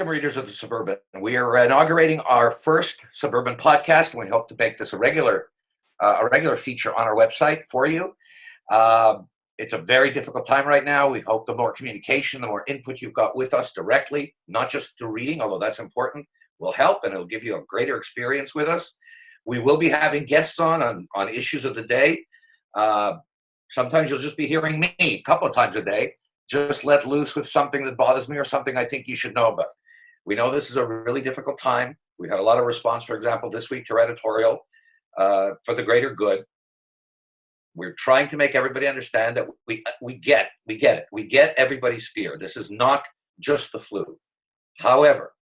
Welcome, readers of the Suburban. We are inaugurating our first Suburban podcast, and we hope to make this a regular feature on our website for you. It's a very difficult time right now. We hope the more communication, the more input you've got with us directly, not just through reading, although that's important, will help, and it'll give you a greater experience with us. We will be having guests on issues of the day. Sometimes you'll just be hearing me a couple of times a day, just let loose with something that bothers me or something I think you should know about. We know this is a really difficult time. We had a lot of response, for example, this week to our editorial for the greater good. We're trying to make everybody understand that we get it. We get everybody's fear. This is not just the flu. However,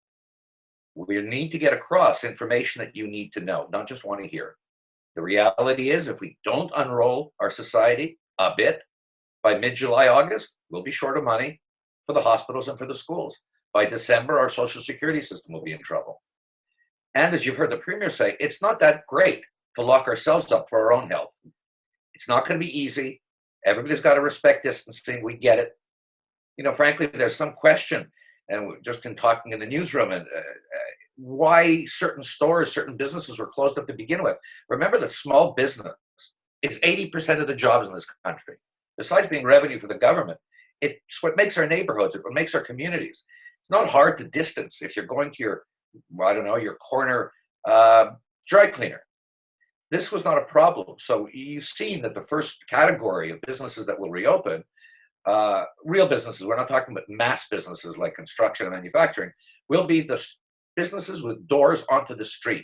we need to get across information that you need to know, not just want to hear. The reality is, if we don't unroll our society a bit, by mid-July, August, we'll be short of money for the hospitals and for the schools. By December, our social security system will be in trouble. And as you've heard the Premier say, it's not that great to lock ourselves up for our own health. It's not going to be easy. Everybody's got to respect distancing. We get it. You know, frankly, there's some question, and we're just in talking in the newsroom, and why certain stores, certain businesses were closed up to begin with. Remember that small business is 80% of the jobs in this country. Besides being revenue for the government, it's what makes our neighborhoods, it's what makes our communities. It's not hard to distance if you're going to your corner dry cleaner. This was not a problem. So you've seen that the first category of businesses that will reopen, real businesses, we're not talking about mass businesses like construction and manufacturing, will be the businesses with doors onto the street.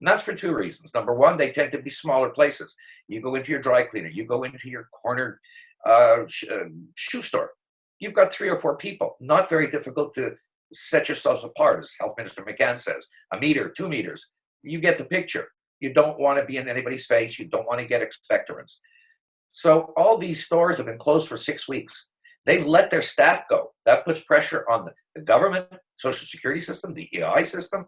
And that's for two reasons. Number one, they tend to be smaller places. You go into your dry cleaner, you go into your corner shoe store. You've got 3 or 4 people. Not very difficult to set yourselves apart, as Health Minister McCann says. 1 meter, 2 meters. You get the picture. You don't want to be in anybody's face. You don't want to get expectorants. So all these stores have been closed for 6 weeks. They've let their staff go. That puts pressure on the government, social security system, the EI system.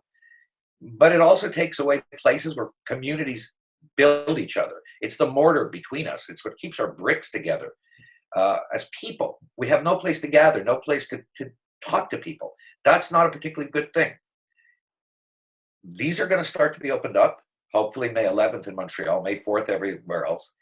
But it also takes away places where communities build each other. It's the mortar between us. It's what keeps our bricks together. As people, we have no place to gather, no place to talk to people. That's not a particularly good thing. These are going to start to be opened up, hopefully May 11th in Montreal, May 4th everywhere else.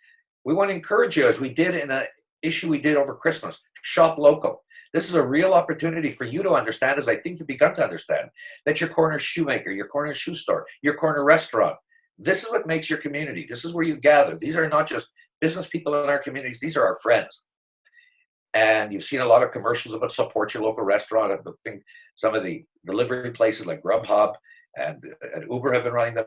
We want to encourage you, as we did in an issue we did over Christmas, shop local. This is a real opportunity for you to understand, as I think you've begun to understand, that your corner shoemaker, your corner shoe store, your corner restaurant, this is what makes your community. This is where you gather. These are not just business people in our communities. These are our friends. And you've seen a lot of commercials about support your local restaurant. I think some of the delivery places like Grubhub and Uber have been running them.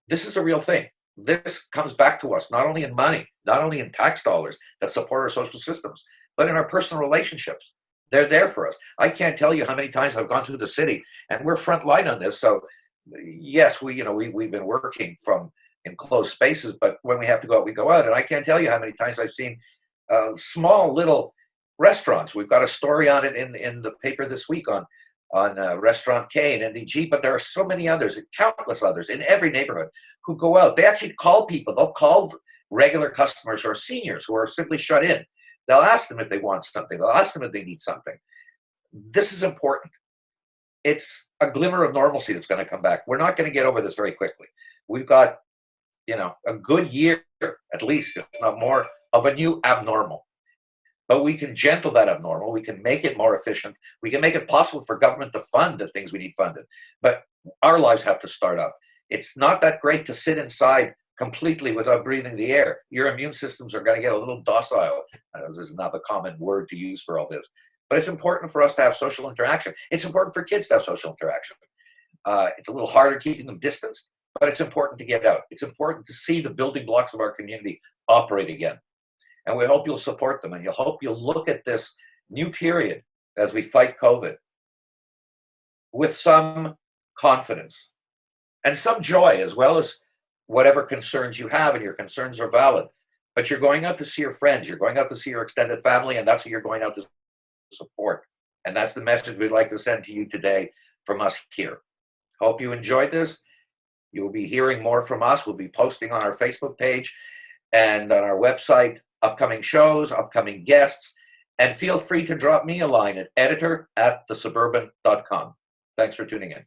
This is a real thing. This comes back to us, not only in money, not only in tax dollars that support our social systems, but in our personal relationships. They're there for us. I can't tell you how many times I've gone through the city, and we're front line on this. So yes, we've been working from enclosed spaces, but when we have to go out, we go out. And I can't tell you how many times I've seen small little restaurants. We've got a story on it in the paper this week on Restaurant K and NDG, but there are so many others, countless others in every neighborhood who go out. They actually call people. They'll call regular customers or seniors who are simply shut in. They'll ask them if they want something. They'll ask them if they need something. This is important. It's a glimmer of normalcy that's going to come back. We're not going to get over this very quickly. We've got, a good year, at least, if not more, of a new abnormal. But we can gentle that abnormal. We can make it more efficient. We can make it possible for government to fund the things we need funded. But our lives have to start up. It's not that great to sit inside completely without breathing the air. Your immune systems are going to get a little docile. This is not the common word to use for all this. But it's important for us to have social interaction. It's important for kids to have social interaction. It's a little harder keeping them distanced, but it's important to get out. It's important to see the building blocks of our community operate again. And we hope you'll support them, and hope you'll look at this new period as we fight COVID with some confidence and some joy, as well as whatever concerns you have, and your concerns are valid. But you're going out to see your friends, you're going out to see your extended family, and that's who you're going out to support. And that's the message we'd like to send to you today from us here. Hope you enjoyed this. You will be hearing more from us. We'll be posting on our Facebook page and on our website upcoming shows, upcoming guests, And feel free to drop me a line at editor@thesuburban.com. Thanks for tuning in.